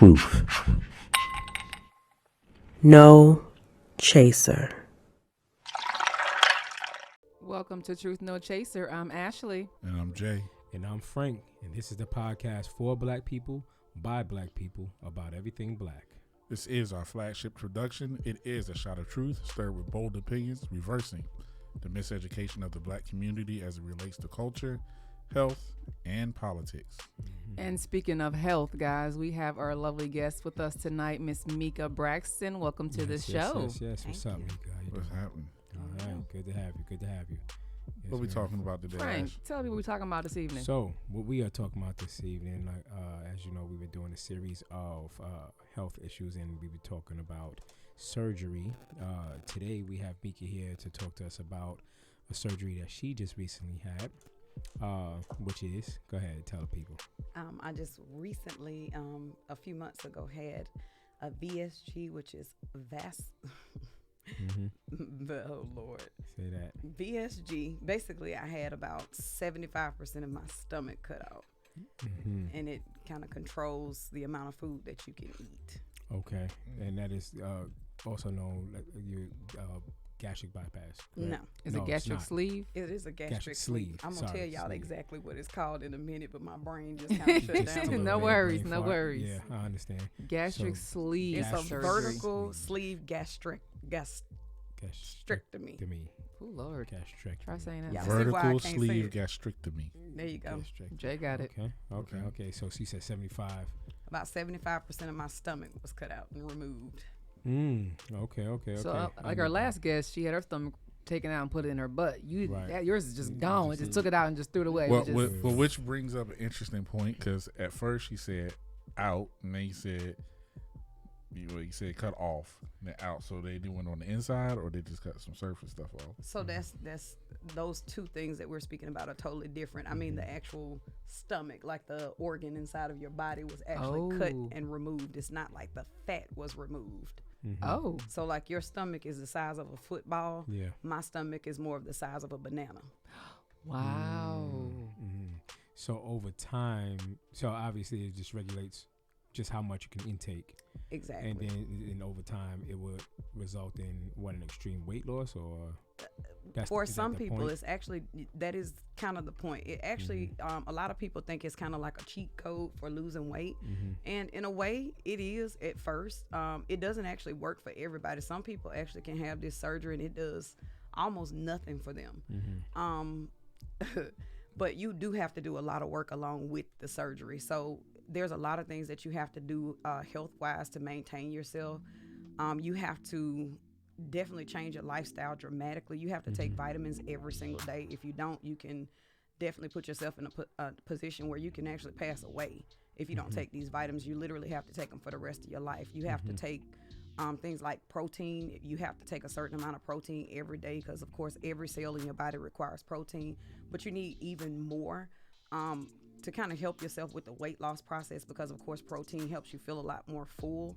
truth. No chaser. Welcome to Truth No Chaser. I'm Ashley. And I'm Jay. And I'm Frank. And this is the podcast for black people, by black people, about everything black. This is our flagship production. It is a shot of truth, stirred with bold opinions, reversing the miseducation of the black community as it relates to culture, health, and politics. And speaking of health, guys, we have our lovely guest with us tonight, Miss Mika Braxton. Welcome to the show. Yes. What's up, Mika? How you What's doing? happening? All right. Good to have you. Yes, What are we ma'am. talking about today, Frank, Ash? tell me what we're talking about this evening. So, what we are talking about this evening, as you know, we've been doing a series of health issues, and we've been talking about surgery. Today, we have Mika here to talk to us about a surgery that she just recently had, which is, go ahead, tell the people. I just recently, a few months ago, had a VSG, which is oh Lord. Say that. VSG. Basically, I had about 75% of my stomach cut out, and it kind of controls the amount of food that you can eat. Okay, and that is also known as your gastric bypass. Correct? No, Is No, it it's gastric not. sleeve? it is a gastric Gastric sleeve. sleeve. I'm gonna Sorry, tell y'all sleeve. exactly what it's called in a minute, but my brain just kind of shut Just a down. little No bit of worries, brain no fart. worries. Yeah, I understand. Gastric So, sleeve It's a Gastric vertical sleeve. sleeve gastrectomy. Gastrectomy. Oh, Lord. Gastrectomy. Try saying that. Yeah. fast. See why I Vertical can't sleeve say gastrectomy. There you go. Gastrectomy. Jay got it. Okay. So she said 75. About 75% of my stomach was cut out and removed. Okay. So, like our last guest, she had her stomach taken out and put it in her butt. Right. Yours is just gone. Just took it out and just threw it away. Well, which is- which brings up an interesting point, because at first she said out, and then you said cut off, and then out. So they went on the inside, or they just cut some surface stuff off. So that's those two things that we're speaking about are totally different. I mean, the actual stomach, like the organ inside of your body, was actually cut Oh. and removed. It's not like the fat was removed. Oh. So like your stomach is the size of a football. Yeah. My stomach is more of the size of a banana. Wow. So over time, so obviously it just regulates just how much you can intake, Exactly. and then over time it would result in an extreme weight loss, or For is that some the people, point? it's actually, that is kind of the point. It actually, a lot of people think it's kind of like a cheat code for losing weight. And in a way, it is at first. It doesn't actually work for everybody. Some people actually can have this surgery and it does almost nothing for them. But you do have to do a lot of work along with the surgery. So there's a lot of things that you have to do health-wise to maintain yourself. You have to definitely change your lifestyle dramatically. You have to take vitamins every single day. If you don't, you can definitely put yourself in a position where you can actually pass away. If you don't take these vitamins, you literally have to take them for the rest of your life. You have to take things like protein. You have to take a certain amount of protein every day, because of course every cell in your body requires protein, but you need even more to kind of help yourself with the weight loss process, because of course protein helps you feel a lot more full,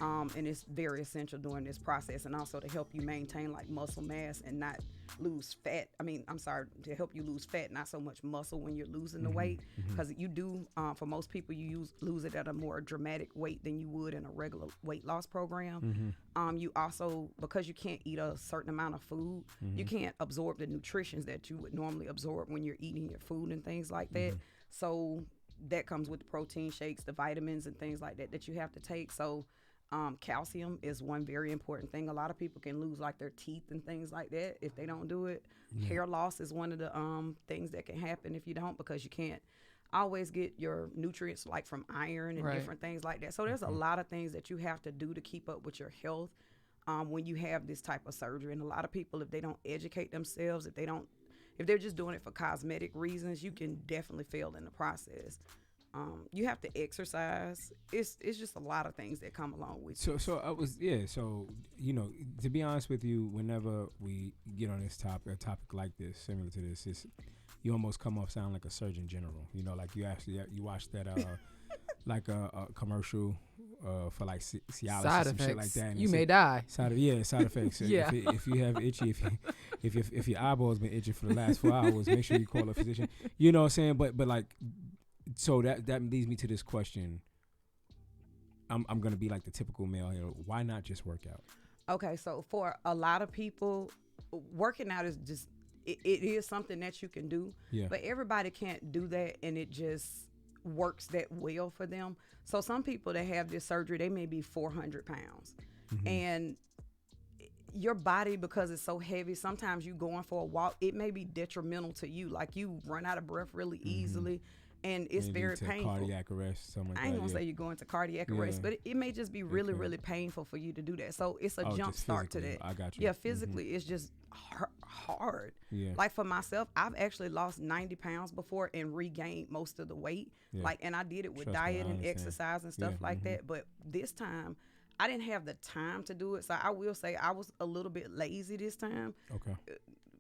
and it's very essential during this process, and also to help you maintain like muscle mass and not lose fat. To help you lose fat, not so much muscle when you're losing the weight, because you do, for most people, you lose it at a more dramatic weight than you would in a regular weight loss program. You also, because you can't eat a certain amount of food, you can't absorb the nutrition that you would normally absorb when you're eating your food and things like that. So that comes with the protein shakes, the vitamins and things like that you have to take. So calcium is one very important thing. A lot of people can lose like their teeth and things like that if they don't do it. Hair loss is one of the things that can happen if you don't, because you can't always get your nutrients like from iron and different things like that. So there's a lot of things that you have to do to keep up with your health when you have this type of surgery. And a lot of people, if they don't educate themselves, if they're just doing it for cosmetic reasons, you can definitely fail in the process. You have to exercise. It's just a lot of things that come along with it. So to be honest with you, whenever we get on a topic like this, similar to this, you almost come off sound like a Surgeon General. Like you watch that like a commercial for like Cialis Side or some effects. shit like that. And You may die. Side effects. Yeah. If you have itchy, if your eyeball's been itching for the last 4 hours, make sure you call a physician. You know what I'm saying? But like, so that leads me to this question. I'm gonna be like the typical male here. Why not just work out? Okay, so for a lot of people, working out is just it is something that you can do, Yeah. but everybody can't do that, and it just works that well for them. So some people that have this surgery, they may be 400 pounds, and your body, because it's so heavy, sometimes you going for a walk, it may be detrimental to you. Like you run out of breath really easily, and it's Maybe very to painful. cardiac arrest, something like I ain't that. gonna say you're going to cardiac arrest, but it may just be really, could. really painful for you to do that. So it's a Oh, jump just start to physically. that. I got you. Yeah, physically, it's just hard. Yeah. Like for myself, I've actually lost 90 pounds before and regained most of the weight. Yeah. Like, and I did it with Trust me, diet I and understand. exercise and stuff Yeah, like that. But this time, I didn't have the time to do it. So I will say I was a little bit lazy this time Okay.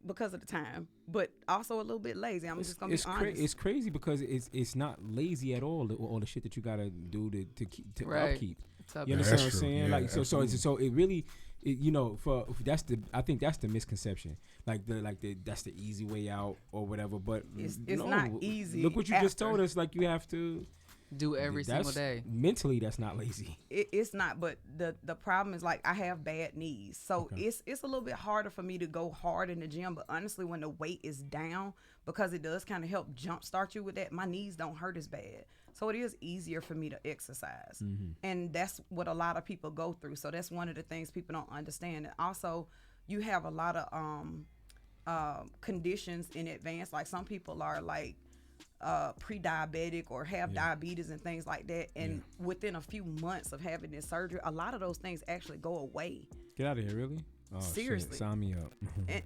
because of the time, but also a little bit lazy. I'm just gonna be honest. It's crazy because it's not lazy at all. All the shit that you gotta do to keep to Right. upkeep. Tough. You That's understand what I'm true. saying? Yeah, Like absolutely. so it really, you know, for that's the I think that's the misconception. Like that's the easy way out or whatever. But It's no, not easy Look what you just after. told us. Like you have to Do every single that's- day. Mentally, that's not lazy. It's not, but the problem is like I have bad knees, so Okay. it's a little bit harder for me to go hard in the gym. But honestly, when the weight is down, because it does kind of help jumpstart you with that, my knees don't hurt as bad, so it is easier for me to exercise, and that's what a lot of people go through. So that's one of the things people don't understand. And also, you have a lot of conditions in advance. Like some people are like pre-diabetic or have diabetes and things like that, and within a few months of having this surgery, a lot of those things actually go away. Get out of here, really? Oh, Seriously. shit, sign me up.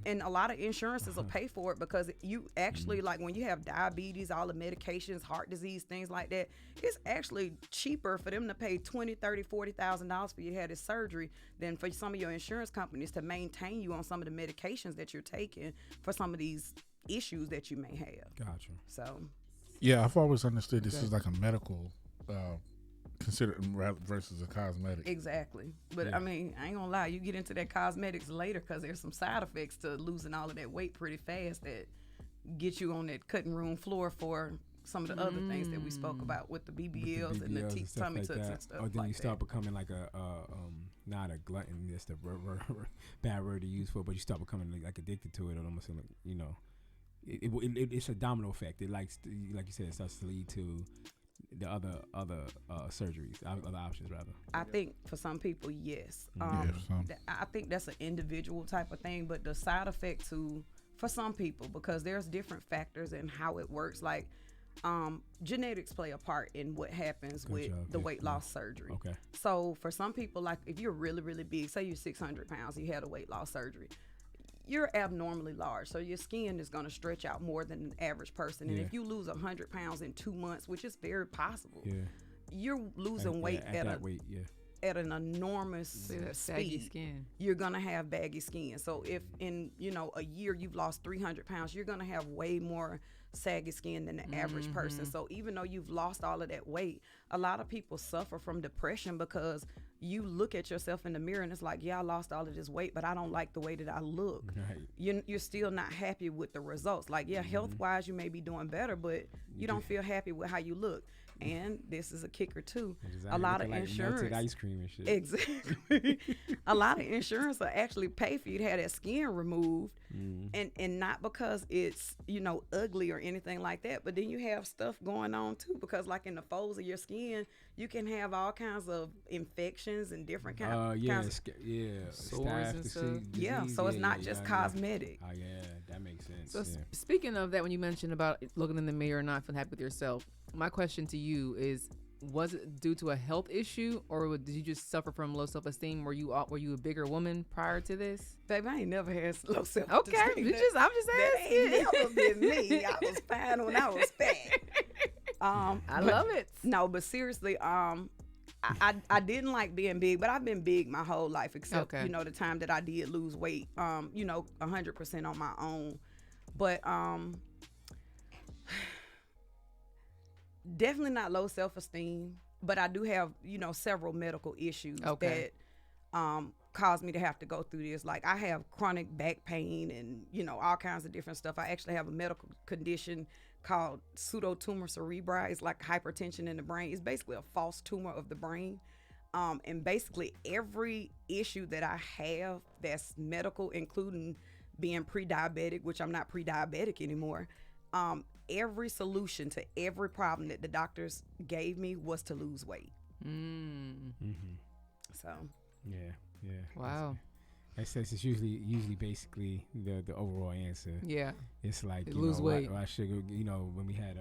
And a lot of insurances will pay for it, because you actually like when you have diabetes, all the medications, heart disease, things like that, it's actually cheaper for them to pay $20,000, $30,000 for you to have this surgery than for some of your insurance companies to maintain you on some of the medications that you're taking for some of these issues that you may have. Gotcha. So Yeah, I've always understood this is like a medical considered versus a cosmetic. exactly. But I mean, I ain't gonna lie, you get into that cosmetics later, because there's some side effects to losing all of that weight pretty fast that get you on that cutting room floor for some of the other things that we spoke about with the BBLs and the BBLs and stuff tummy like tucks that. and stuff. Or then like you start that. becoming like a not a glutton. That's the bad word to use for it, but you start becoming like addicted to it, or almost like, you know, it's a domino effect. It like you said, it starts to lead to the other surgeries, other options rather. I think for some people, yes. Yeah, some. I think that's an individual type of thing, but the side effect for some people, because there's different factors in how it works. Like genetics play a part in what happens with job. the Yeah, weight loss surgery. Okay. So for some people, like if you're really, really big, say you're 600 pounds, you had a weight loss surgery, you're abnormally large, so your skin is going to stretch out more than an average person. And Yeah. if you lose 100 pounds in 2 months, which is very possible, Yeah. you're losing weight at that weight. Yeah. at an enormous See that saggy speed. skin. You're gonna have baggy skin. So if in a year you've lost 300 pounds, you're gonna have way more saggy skin than the average person. So even though you've lost all of that weight, a lot of people suffer from depression, because you look at yourself in the mirror and it's like, yeah, I lost all of this weight, but I don't like the way that I look. Right. You're still not happy with the results. Like, yeah, health wise you may be doing better, but you don't feel happy with how you look. And this is a kicker too. A lot of like insurance, melted ice cream and shit. exactly. A lot of insurance will actually pay for you to have that skin removed, and not because it's ugly or anything like that, but then you have stuff going on too, because like in the folds of your skin, you can have all kinds of infections and different kinds of Sores and stuff. yeah. So it's not just cosmetic. Oh yeah, that makes sense. So yeah. speaking of that, when you mentioned about looking in the mirror and not feeling happy with yourself, my question to you is, was it due to a health issue, or did you just suffer from low self-esteem? Were you a bigger woman prior to this? Baby, I ain't never had low self-esteem. Okay, I'm just That asking. ain't never been me. I was fine when I was fat. I but- love it. No, but seriously, I didn't like being big, but I've been big my whole life, except Okay. the time that I did lose weight, 100% on my own. But definitely not low self-esteem, but I do have several medical issues Okay. that caused me to have to go through this. Like I have chronic back pain and all kinds of different stuff. I actually have a medical condition called pseudotumor cerebri. It's like hypertension in the brain. It's basically a false tumor of the brain. And basically every issue that I have that's medical, including being pre-diabetic, which I'm not pre-diabetic anymore, every solution to every problem that the doctors gave me was to lose weight. So Yeah. Wow. I says it's usually basically the overall answer. Yeah. It's like Lose weight. Why sugar? When we had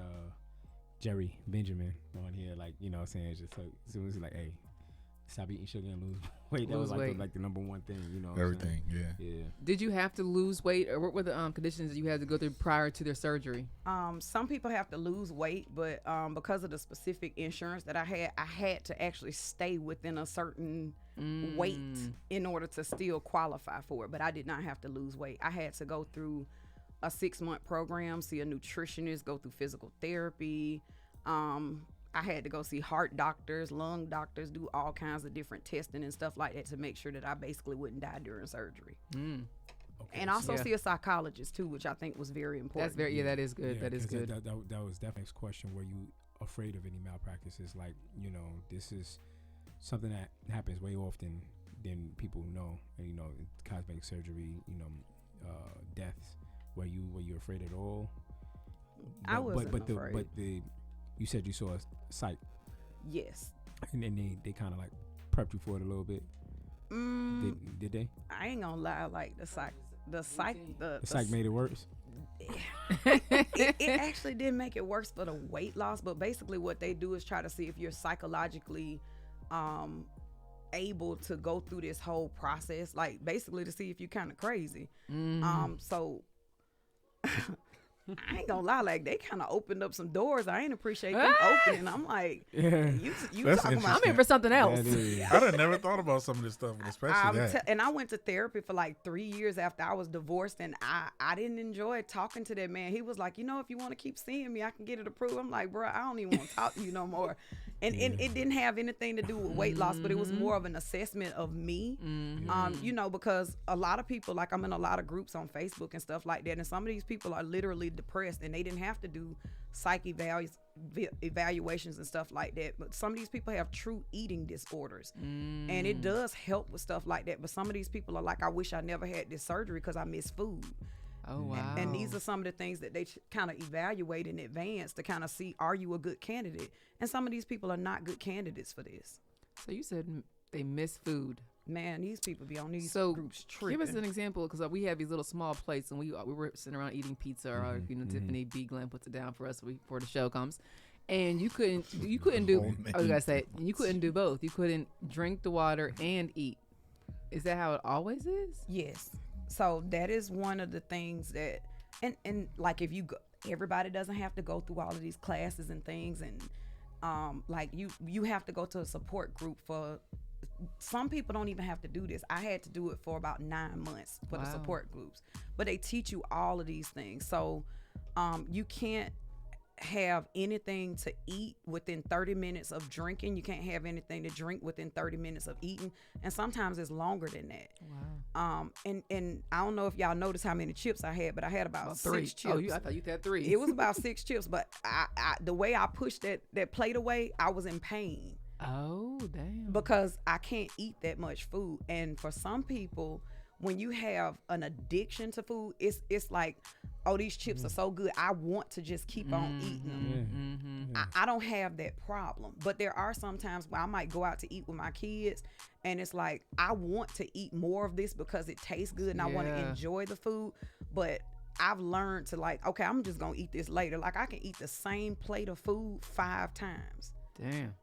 Jerry Benjamin on here, like what I'm saying, it's just like so it was like, hey, stop eating sugar and lose weight. That Lose was weight. like the number one thing. Everything. Yeah. Yeah. Did you have to lose weight, or what were the conditions that you had to go through prior to their surgery? some people have to lose weight, but because of the specific insurance that I had to actually stay within a certain weight in order to still qualify for it. But I did not have to lose weight. I had to go through a 6-month program, see a nutritionist, go through physical therapy. I had to go see heart doctors, lung doctors, do all kinds of different testing and stuff like that to make sure that I basically wouldn't die during surgery. Okay, And also Yeah. see a psychologist too, which I think was very important. That's that is good. Yeah, That is 'cause good. That was definitely next question. Were you afraid of any malpractices? Like, this is something that happens way often than people know. And, cosmetic surgery, deaths. Were you afraid at all? I wasn't afraid. afraid. You said you saw a psych, Yes. and then they kind of like prepped you for it a little bit. Did they? I ain't gonna lie, like the psych Made it worse. it actually did make it worse for the weight loss, but basically what they do is try to see if you're psychologically able to go through this whole process, like basically to see if you're kind of crazy. So I ain't gonna lie, like they kind of opened up some doors I ain't appreciate them opening. I'm like, you That's talking about I'm in for something else. I'd have never thought about some of this stuff, but especially that. and I went to therapy for like 3 years after I was divorced, and I didn't enjoy talking to that man. He was like, if you want to keep seeing me, I can get it approved. I'm like, bro, I don't even want to talk to you no more. And it didn't have anything to do with weight loss, but it was more of an assessment of me. Because a lot of people, like I'm in a lot of groups on Facebook and stuff like that, and some of these people are literally depressed, and they didn't have to do psych evaluations and stuff like that, but some of these people have true eating disorders, and it does help with stuff like that. But some of these people are like, I wish I never had this surgery because I miss food. Oh wow. And these are some of the things that they kind of evaluate in advance to kind of see, are you a good candidate? And some of these people are not good candidates for this. So you said they miss food. Man, these people be on these So groups give tripping. us an example, because we have these little small plates, and we were sitting around eating pizza, or Tiffany B. Glenn puts it down for us before the show comes, and you couldn't do. I was gonna say you couldn't do both. You couldn't drink the water and eat. Is that how it always is? Yes. So that is one of the things that, and like if you go, everybody doesn't have to go through all of these classes and things, and like you have to go to a support group for. Some people don't even have to do this. I had to do it for about 9 months for the support groups, but they teach you all of these things. So you can't have anything to eat within 30 minutes of drinking. You can't have anything to drink within 30 minutes of eating, and sometimes it's longer than that. Wow. And I don't know if y'all noticed how many chips I had, but I had about 3 6 chips. Oh, I thought you had 3. It was about 6 chips, but I the way I pushed that plate away, I was in pain. Oh, damn. Because I can't eat that much food. And for some people, when you have an addiction to food, it's like, oh, these chips are so good, I want to just keep on eating them. I don't have that problem, but there are some times where I might go out to eat with my kids, and it's like, I want to eat more of this because it tastes good and I want to enjoy the food, but I've learned to like, okay, I'm just gonna eat this later. Like I can eat the same plate of food 5 times. Damn.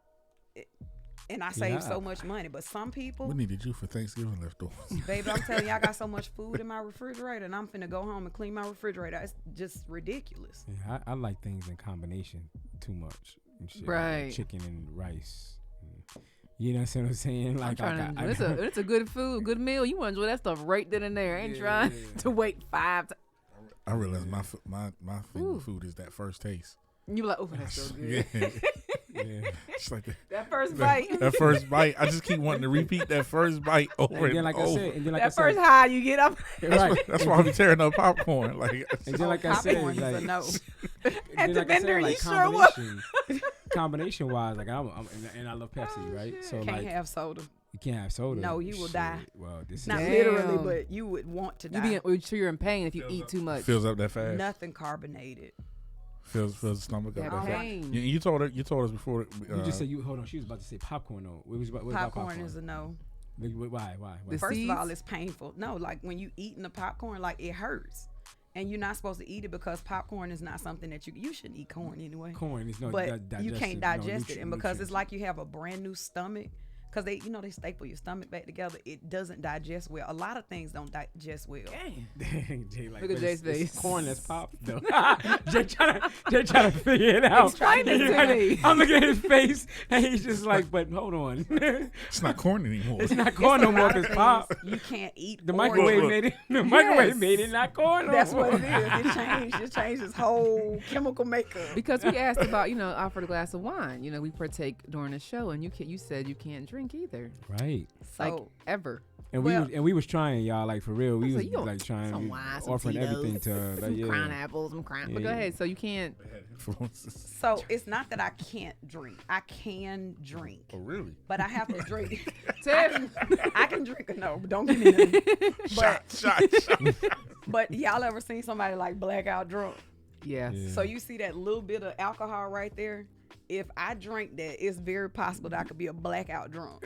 And I save so much money. But some people, We needed you for Thanksgiving leftovers. baby, I'm telling you, I got so much food in my refrigerator, and I'm finna go home and clean my refrigerator. It's just ridiculous. Yeah, I like things in combination too much. And shit, Right. Like chicken and rice. You know what I'm saying? Like It's a good food, good meal. You want to enjoy that stuff right then and there. I ain't trying to wait 5 times. I realize my favorite food is that first taste. You be like, oh, that's so good. Yeah. yeah. It's like That first bite. that first bite. I just keep wanting to repeat that first bite over And then, like I over. said, and then like That I first said, high you get up. right. That's why I'm tearing up popcorn. Like, And then like I said, Popcorn is a like, no. At then, the like I said, vendor, like you sure was. combination. combination wise, like and I love Pepsi, right? So Can't like have soda. you can't have soda. No, you will die. Well, this Not is literally, Damn. but you would want to You die. sure you're in pain if you eat too much. Fills up that fast. Nothing carbonated. Fills the stomach up That that fast. pain. You told us before. you just said you hold on. She was about to say popcorn though. What about Popcorn is a no. Why? The First seeds? of all, it's painful. No, like when you eating the popcorn, like it hurts, and you're not supposed to eat it because popcorn is not something that you shouldn't eat corn anyway. Corn is no, But you can't digest it, no and because nutrients. it's like you have a brand new stomach. Because they staple your stomach back together. It doesn't digest well. A lot of things don't digest well. Dang, Jay, like, Look at but Jay's it's face. corn that's popped though. Jay trying to figure it out. Explain this to me. I'm looking at his face, and he's just like, "But hold on, It's not corn anymore. it's not corn no A more. lot of It's things pop." You can't eat. The or microwave drink. made it. The microwave Yes. made it not corn. No That's more. what it is. It changed. It changed his whole chemical makeup. Because we asked about, offered a glass of wine. We partake during the show, and you said you can't drink either, Right. like So ever. And Well- we was trying, y'all, like for real. We I was said, "You like trying, some we wine, some offering Tito's, everything to, like, some yeah. pineapples, some crown. But go Yeah. ahead. So you can't. Influences. so it's not that I can't drink. I can drink, Oh, really? but I have to drink. Tiff. I can drink. No, but don't give me none. But Shot. but y'all ever seen somebody like blackout drunk? Yes. Yeah. So you see that little bit of alcohol right there? If I drink that, it's very possible that I could be a blackout drunk.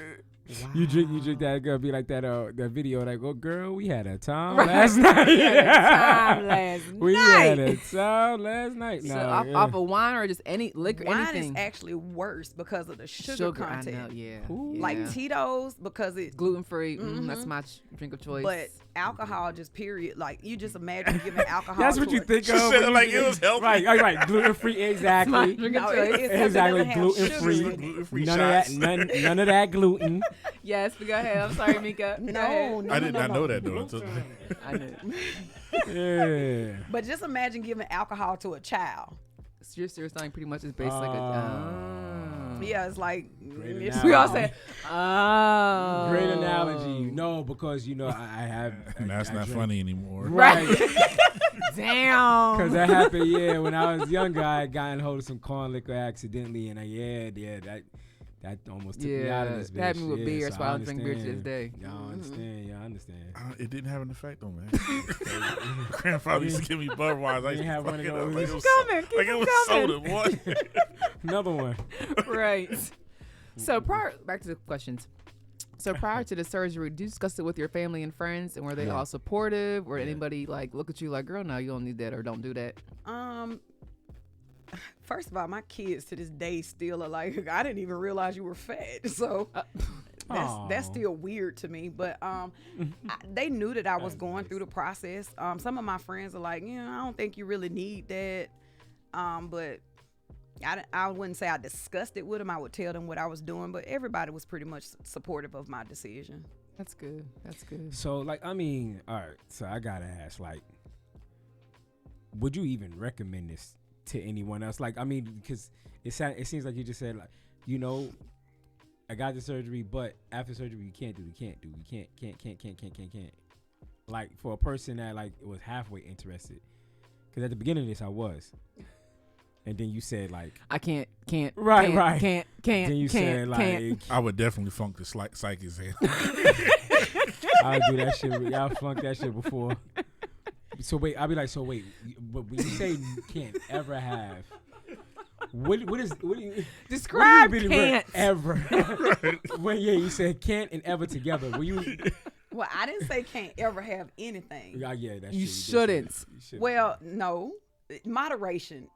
You drink that, girl, be like that video like, oh girl, we had a time Right. last night. Time last We night. had a time last night. So No, off, yeah. off of wine or just any liquor, Wine anything. is actually worse because of the sugar I content. know. Yeah. Ooh. Like yeah. Tito's because it. gluten free. Mhm. That's my drink of choice. But alcohol, just period. Like you just imagine giving alcohol. That's what to you a- think She of. said when it you like think- it was healthy. Right. Gluten free, my exactly. drink of No, choice. it's something Exactly, that doesn't have gluten-free. sugar in it. Gluten-free None of that, shots. none of that gluten. Yes, but go ahead. I'm sorry, Mika. Go ahead. No, I did not know no. that though. Until I knew. Yeah. But just imagine giving alcohol to a child. So you're saying pretty much is basically like a. Yeah, it's like Great it's analogy. We all wrong. say, oh. Great analogy. No, because I have. that's I not drink- funny anymore. Right. Damn. Because that happened, yeah. When I was younger, I got in hold of some corn liquor accidentally, and that almost took me out of this bitch. that happened with yeah, beer, so so I don't drink beer to this understand. day. Y'all understand? Y'all understand? It didn't have an effect on me. Grandfather used to give me Budweiser. I used You to have one of fuck it up those. like Keep it was coming, so- keep like it was coming. soda, boy. Another one. Right. So back to the questions. So prior to the surgery, did you discuss it with your family and friends, and were they Yeah. all supportive, or Yeah. anybody like look at you like, girl, no, you don't need that, or don't do that? First of all, my kids to this day still are like, I didn't even realize you were fat. So that's Aw. still weird to me. But they knew that I was going through the process. Some of my friends are like, I don't think you really need that. But I wouldn't say I discussed it with them. I would tell them what I was doing. But everybody was pretty much supportive of my decision. That's good. That's good. So, all right. So I gotta ask, would you even recommend this to anyone else? Because it seems like you just said, I got the surgery, but after surgery, you can't. Like for a person that was halfway interested, because at the beginning of this I was, and then you said I can't, Right, can't, right. can't, then you said can't. I would definitely funk the psych exam. I'll do that shit. Y'all flunked that shit before. So wait, I'll be like, but when you say you can't ever have, what do you Describe what do you mean can't. ever? When you said can't and ever together. When you Well, I didn't say can't ever have anything. that's You true, did say shouldn't. that. You shouldn't. Well, no. Moderation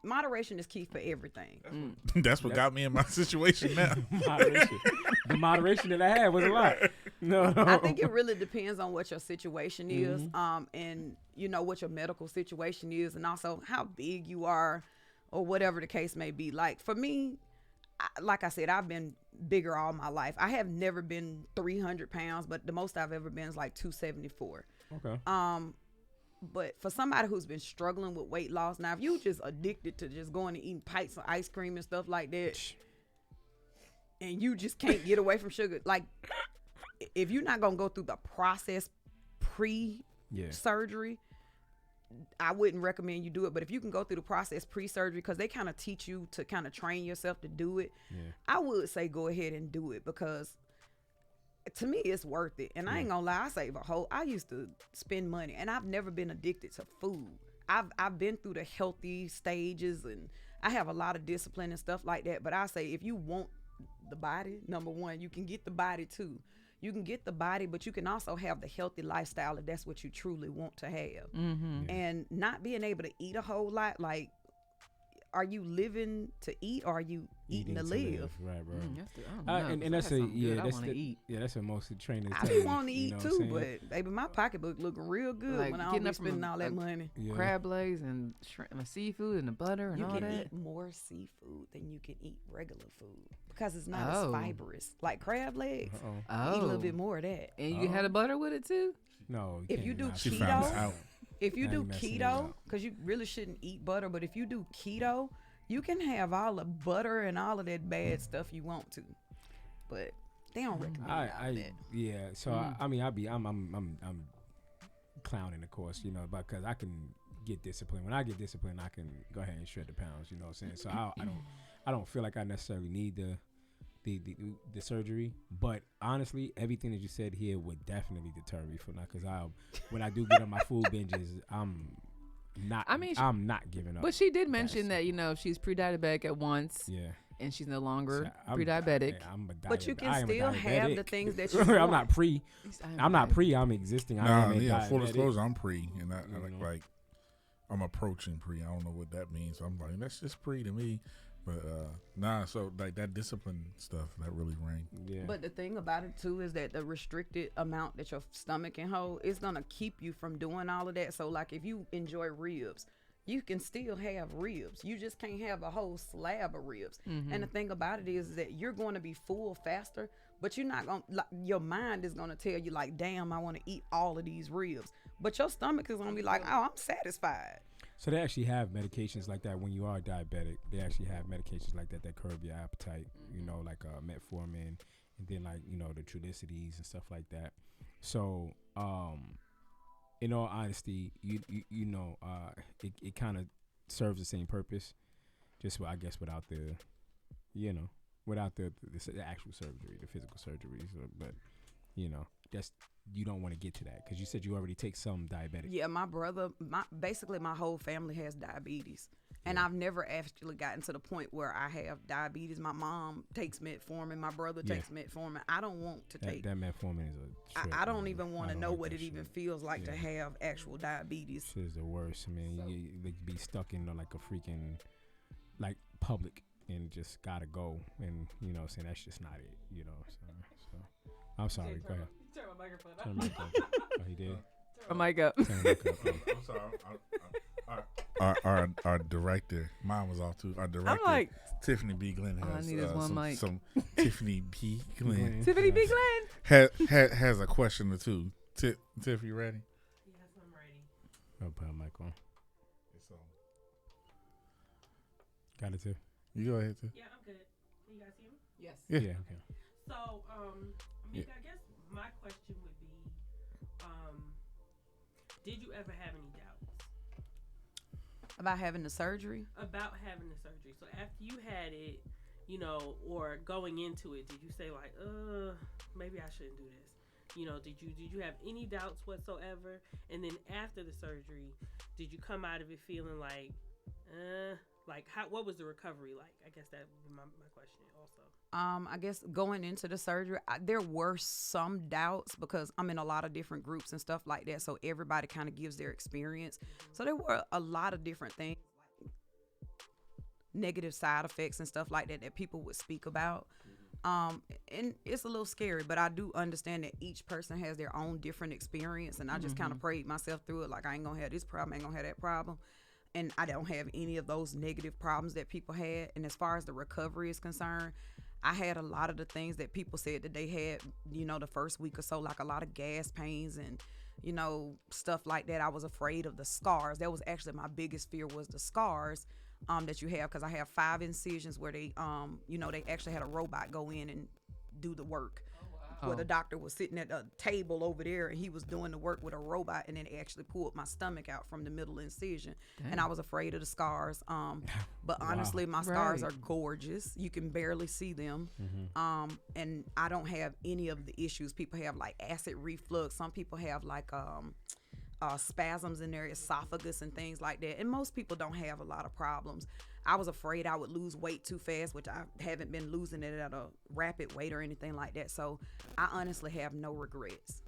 is key for everything. That's what got me in my situation now. moderation. The moderation that I had was a lot. No, I think it really depends on what your situation is, Mm-hmm. and what your medical situation is, and also how big you are, or whatever the case may be. Like for me, like I said, I've been bigger all my life. I have never been 300 pounds, but the most I've ever been is like 274. Okay. But for somebody who's been struggling with weight loss, now if you just addicted to just going and eating pints of ice cream and stuff like that, and you just can't get away from sugar, like if you're not gonna go through the process pre-surgery, I wouldn't recommend you do it. But if you can go through the process pre-surgery, because they kind of teach you to kind of train yourself to do it, I would say go ahead and do it, because to me it's worth it. And I ain't gonna lie, I used to spend money, and I've never been addicted to food. I've been through the healthy stages, and I have a lot of discipline and stuff like that. But I say, if you want the body, number one, you can get the body too. You can get the body, but you can also have the healthy lifestyle if that's what you truly want to have. And not being able to eat a whole lot, like, are you living to eat, or are you eating to live? Right. And that's that's what most of the trainers tell you. I want to eat too, but baby, my pocketbook looking real good Like when I don't be spending all that money. Crab legs and shrimp and seafood and the butter and You all can that. eat more seafood than you can eat regular food, because it's not as fibrous. Like crab legs, eat a little bit more of that. And you had a butter with it too? No. If you do keto, because you really shouldn't eat butter, but if you do keto, you can have all the butter and all of that bad stuff you want to, but they don't recommend that. Yeah. So I'm clowning, of course, because I can get disciplined. When I get disciplined, I can go ahead and shred the pounds. You know what I'm saying? So I don't feel like I necessarily need the surgery, but honestly, everything that you said here would definitely deter me from that, because when I do get on my food binges, I'm not giving up. But she did mention that she's pre-diabetic at once, and she's no longer pre-diabetic. But you can still have the things that you I'm not pre. I'm existing. Full disclosure, I'm pre, and I like I'm approaching pre. I don't know what that means. So I'm like, that's just pre to me. But so like that discipline stuff, that really rang. Yeah. But the thing about it too is that the restricted amount that your stomach can hold is gonna keep you from doing all of that. So like if you enjoy ribs, you can still have ribs. You just can't have a whole slab of ribs. And the thing about it is that you're going to be full faster, but you're not gonna. Your mind is gonna tell you like, damn, I want to eat all of these ribs. But your stomach is gonna be like, oh, I'm satisfied. So they actually have medications like that when you are diabetic. They actually have medications like that curb your appetite, like metformin, and then like, the Trulicities and stuff like that. So, in all honesty, it kind of serves the same purpose, just I guess without the actual surgery, the physical surgeries. But, that's, you don't want to get to that, because you said you already take some diabetic. Yeah, my brother, basically my whole family has diabetes, and I've never actually gotten to the point where I have diabetes. My mom takes metformin, my brother takes metformin. I don't want to take that metformin is a trip, I don't even want to know what it even feels like to have actual diabetes. Shit is the worst, man. So, you be stuck in like a freaking like public and just gotta go, and saying that's just not it, so I'm sorry, go ahead. Turn my microphone up. Turn my mic up. Oh, he did? Turn my mic up. Turn my mic up. I'm sorry. Our director, mine was off too. Our director, I'm like, Tiffany B. Glenn, has I need is one mic. some Tiffany B. Glenn. Tiffany B. Glenn has a question or two. Tiff, you ready? Yes, I'm ready. I'll put a mic on. It's on. Got it, Tiff? You go ahead, Tiff. Yeah, I'm good. Can you guys hear me? Yes. Yeah. Okay. So, Mika, I guess my question would be, did you ever have any doubts About having the surgery? about having the surgery? So after you had it, or going into it, did you say like, maybe I shouldn't do this? Did you have any doubts whatsoever? And then after the surgery, did you come out of it feeling like, what was the recovery like? I guess that would be my question also. I guess going into the surgery, there were some doubts, because I'm in a lot of different groups and stuff like that. So everybody kind of gives their experience. So there were a lot of different things, like negative side effects and stuff like that people would speak about. And it's a little scary, but I do understand that each person has their own different experience. And I just kind of prayed myself through it. Like, I ain't gonna have this problem, I ain't gonna have that problem. And I don't have any of those negative problems that people had. And as far as the recovery is concerned, I had a lot of the things that people said that they had, the first week or so, like a lot of gas pains and, stuff like that. I was afraid of the scars. That was actually my biggest fear, was the scars that you have, because I have 5 incisions where they, they actually had a robot go in and do the work. where Oh. the doctor was sitting at a table over there and he was doing the work with a robot, and then it actually pulled my stomach out from the middle incision. And I was afraid of the scars. But honestly, my scars Right. are gorgeous. You can barely see them. And I don't have any of the issues people have, like acid reflux. Some people have like spasms in their esophagus and things like that. And most people don't have a lot of problems. I was afraid I would lose weight too fast, which I haven't been losing it at a rapid weight or anything like that. So I honestly have no regrets.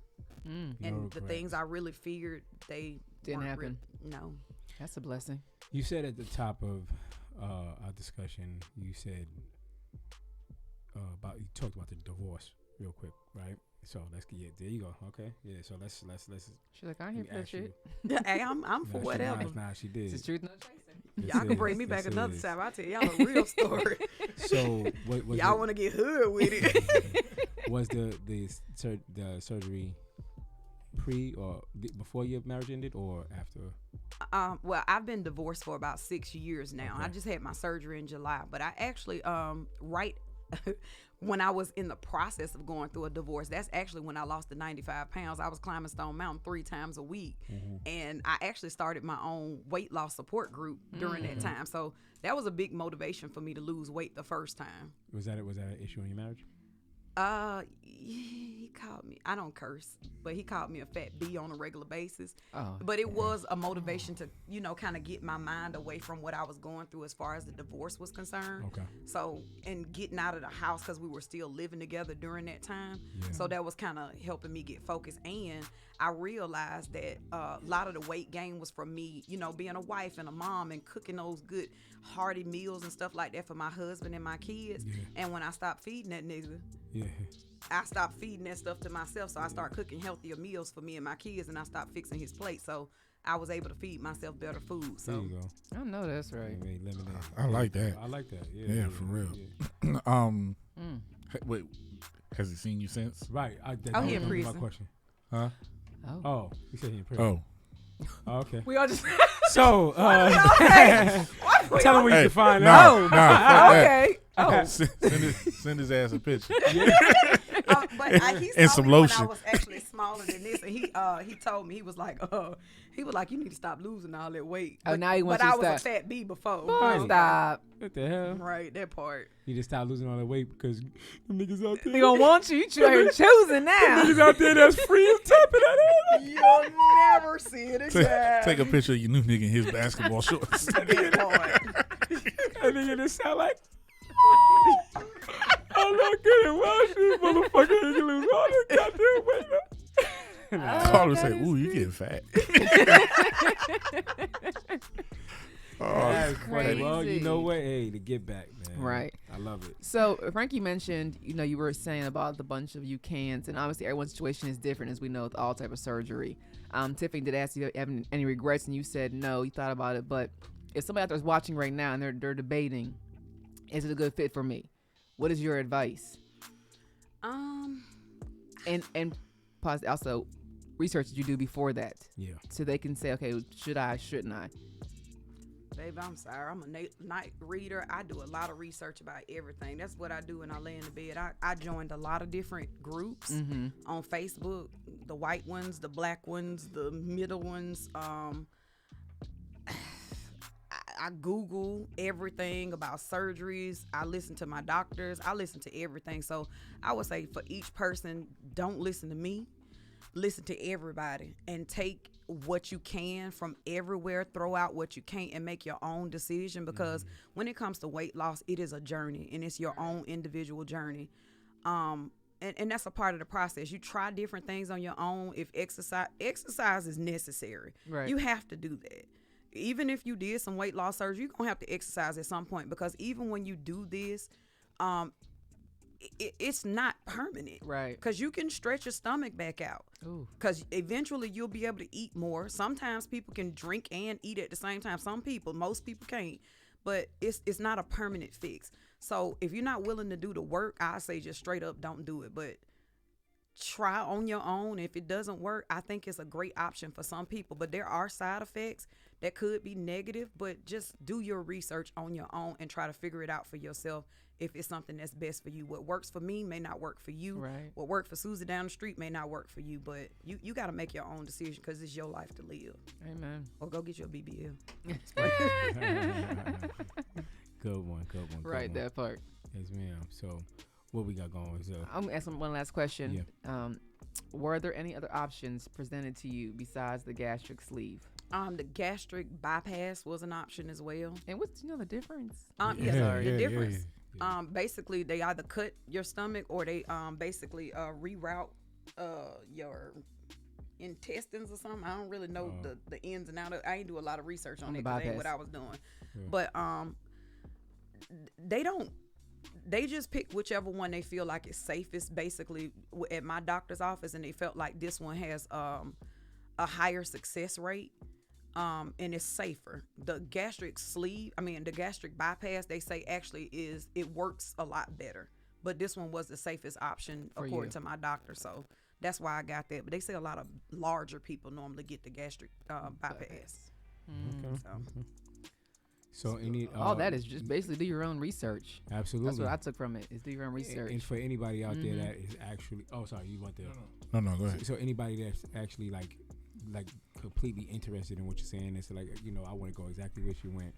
And the things I really feared, they Didn't weren't happen. No. That's a blessing. You said at the top of our discussion, you said you talked about the divorce real quick, right? So let's get there. You go. Okay, yeah. So let's. She's like, I ain't here for that shit. Hey, I'm for whatever. Nah, she did. It's the truth, no chaser. Y'all can bring me back another time. I'll tell y'all a real story. So what was Y'all want to get hood with it. was the surgery pre or before your marriage ended or after? Well, I've been divorced for about 6 years now. Okay. I just had my surgery in July, but I actually right when I was in the process of going through a divorce, that's actually when I lost the 95 pounds. I was climbing Stone Mountain 3 times a week, and I actually started my own weight loss support group during that time. So that was a big motivation for me to lose weight the first time. Was that an issue in your marriage? He called me, I don't curse, but he called me a fat B on a regular basis. Oh, But it was a motivation to, kind of get my mind away from what I was going through as far as the divorce was concerned. Okay. So, and getting out of the house because we were still living together during that time. Yeah. So that was kind of helping me get focused. And I realized that a lot of the weight gain was from me, being a wife and a mom and cooking those good hearty meals and stuff like that for my husband and my kids. Yeah. And when I stopped feeding that nigga, Yeah. I stopped feeding that stuff to myself. So I started cooking healthier meals for me and my kids, and I stopped fixing his plate. So I was able to feed myself better food. There So you go. I know that's right. Yeah, lemonade. I like that. I like that. Yeah, for real. Yeah. Wait, has he seen you since? Right. He in my prison. question. Huh? Oh. Oh, you said he in prison. Oh, Oh, okay. we all just So, tell him where you Hey, can find nah, out. nah, fuck that. okay. Oh, Send his ass a picture. but he And saw some me when I lotion. was actually smaller than this, and he told me, he was like, you need to stop losing all that weight. Oh, But, now he wants but you I to was stop. a fat B before. Oh, stop. What the hell? Right, that part. You just stopped losing all the weight because them niggas out there. They gonna want you. You out here choosing now. Niggas out there that's free and tapping at it. You'll never see it again. Take a picture of your new nigga in his basketball shorts. That part. That nigga just sound like. I'm not good at washing, motherfucker. You can lose all this goddamn weight. Carter say, "Ooh, you getting fat." That's funny. crazy. Well, you know what? Hey, to get back, man. Right. I love it. So Frankie mentioned, you were saying about the bunch of you cans, and obviously everyone's situation is different, as we know, with all type of surgery. Tiffany did ask you if you have any regrets, and you said no, you thought about it. But if somebody out there is watching right now and they're debating, is it a good fit for me? What is your advice? And also research did you do before that, Yeah. so they can say, okay, should I, shouldn't I? Baby, I'm sorry. I'm a night reader. I do a lot of research about everything. That's what I do when I lay in the bed. I joined a lot of different groups on Facebook, the white ones, the black ones, the middle ones. I Google everything about surgeries. I listen to my doctors. I listen to everything. So I would say for each person, don't listen to me. Listen to everybody and take what you can from everywhere, throw out what you can't, and make your own decision, because when it comes to weight loss, it is a journey and it's your own individual journey. And that's a part of the process. You try different things on your own. If exercise is necessary, Right. you have to do that. Even if you did some weight loss surgery, you're going to have to exercise at some point, because even when you do this, it's not permanent. Right. Because you can stretch your stomach back out. Ooh. Because eventually you'll be able to eat more. Sometimes people can drink and eat at the same time. Most people can't. But it's not a permanent fix. So if you're not willing to do the work, I say just straight up don't do it. But try on your own. If it doesn't work, I think it's a great option for some people, but there are side effects that could be negative, but just do your research on your own and try to figure it out for yourself if it's something that's best for you. What works for me may not work for you. Right. What worked for Susie down the street may not work for you, but you got to make your own decision because it's your life to live. Amen. Or go get your BBL. Good one. Good Right, one. that part. Yes, ma'am. So, what we got going? So, I'm gonna ask one last question. Were there any other options presented to you besides the gastric sleeve? The gastric bypass was an option as well. And what's the difference? The difference. Basically, they either cut your stomach or they basically reroute your intestines or something. I don't really know the ins and outs. I ain't do a lot of research on it because that ain't what I was doing. Yeah. But they just pick whichever one they feel like is safest. Basically, at my doctor's office, and they felt like this one has a higher success rate. And it's safer. The gastric sleeve, the gastric bypass, they say actually it works a lot better. But this one was the safest option according to my doctor. So that's why I got that. But they say a lot of larger people normally get the gastric bypass. So any all that is just basically do your own research. Absolutely. That's what I took from it, is do your own research. And for anybody out there that is actually sorry, you want to No, go ahead. So anybody that's actually like completely interested in what you're saying, it's like, I want to go exactly where you went.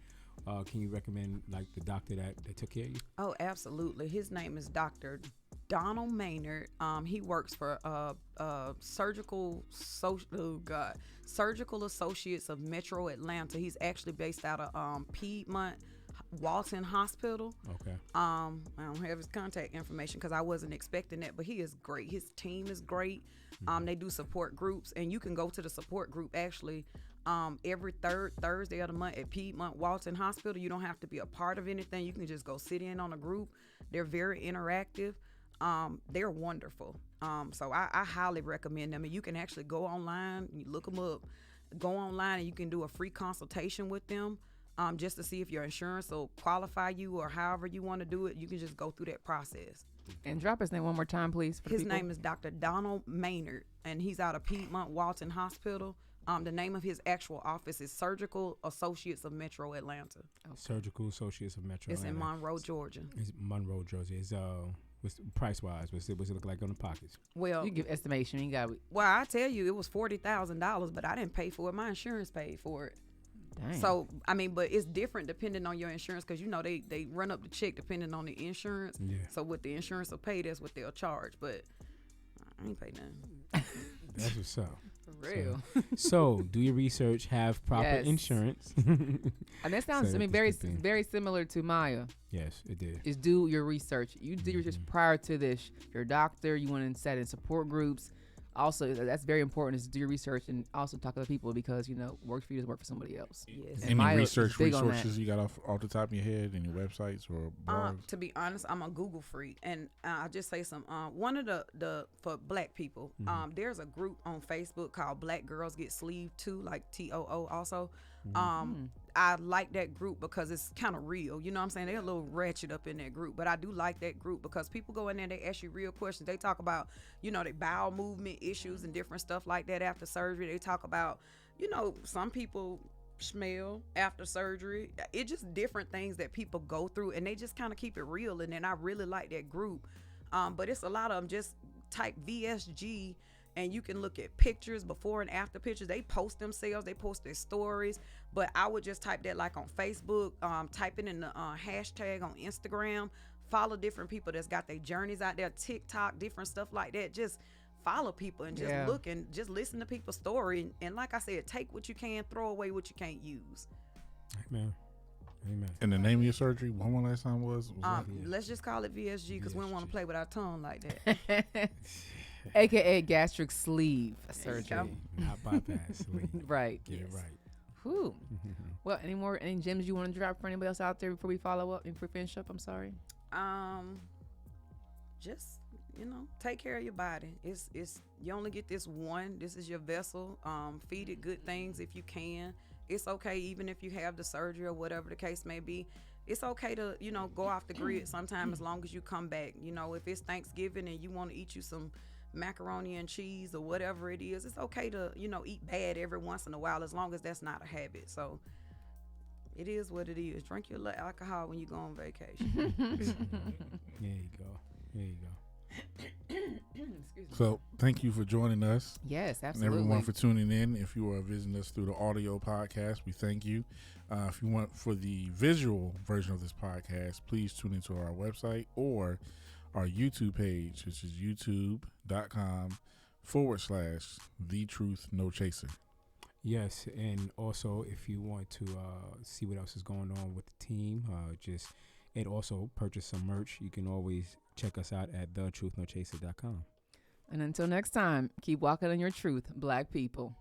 Can you recommend like the doctor that took care of you? Oh, absolutely. His name is Dr. Donald Maynard. He works for Surgical Associates of Metro Atlanta. He's actually based out of Piedmont Walton Hospital. Okay. I don't have his contact information because I wasn't expecting that, but he is great. His team is great. They do support groups, and you can go to the support group actually every third Thursday of the month at Piedmont Walton Hospital. You don't have to be a part of anything. You can just go sit in on a group. They're very interactive. They're wonderful. So I highly recommend them. And you can actually go online, you look them up, go online, and you can do a free consultation with them. Just to see if your insurance will qualify you or however you want to do it. You can just go through that process. And drop his name one more time, please. His name is Dr. Donald Maynard, and he's out of Piedmont Walton Hospital. The name of his actual office is Surgical Associates of Metro Atlanta. Okay. Surgical Associates of Metro It's Atlanta. in Monroe, Georgia. It's Monroe, Georgia. It's what's price-wise? What's it look like on the pockets? Well, you give estimation. You got. Well, I tell you, it was $40,000, but I didn't pay for it. My insurance paid for it. Dang. So, but it's different depending on your insurance because, they run up the check depending on the insurance. Yeah. So, what the insurance will pay, that's what they'll charge. But I ain't pay nothing. That's what's up. For real. So, do your research, have proper insurance. And that sounds, very similar to Maya. Yes, it did. Is do your research. You do your research prior to this. Your doctor, you want to set in support groups. Also, that's very important, is to do your research and also talk to other people because, works for you doesn't work for somebody else. Yes. Any research resources you got off the top of your head, any websites or blogs? To be honest, I'm a Google freak, and I'll just say some. One of the for Black people, there's a group on Facebook called Black Girls Get Sleeve Too, like TOO also. I like that group because it's kind of real. You know what I'm saying? They're a little ratchet up in that group, but I do like that group because people go in there, they ask you real questions. They talk about, their bowel movement issues and different stuff like that after surgery. They talk about, some people smell after surgery. It's just different things that people go through, and they just kind of keep it real. And then I really like that group. But it's a lot of them. Just type VSG, and you can look at pictures, before and after pictures. They post themselves, they post their stories. But I would just type that like on Facebook, type it in the hashtag on Instagram, follow different people that's got their journeys out there, TikTok, different stuff like that. Just follow people and just look and just listen to people's story. And like I said, take what you can, throw away what you can't use. Amen. And the name of your surgery, one last time was let's just call it VSG because we don't want to play with our tongue like that. AKA gastric sleeve surgery. Not bypass sleeve. Right. Get it right. Whew. Well, any gems you want to drop for anybody else out there before we follow up and finish up? I'm sorry. Just take care of your body. It's you only get this one. This is your vessel. Feed it good things if you can. It's okay even if you have the surgery or whatever the case may be. It's okay to go off the grid sometime as long as you come back. If it's Thanksgiving and you want to eat you some macaroni and cheese or whatever it is. It's okay to, eat bad every once in a while as long as that's not a habit. So it is what it is. Drink your alcohol when you go on vacation. There you go. There you go. So thank you for joining us. Yes, And absolutely. everyone for tuning in. If you are visiting us through the audio podcast, we thank you. If you want for the visual version of this podcast, please tune into our website or our YouTube page, which is youtube.com/The Truth No Chaser. Yes, and also if you want to see what else is going on with the team, and also purchase some merch, you can always check us out at thetruthnochaser.com. And until next time, keep walking in your truth, Black people.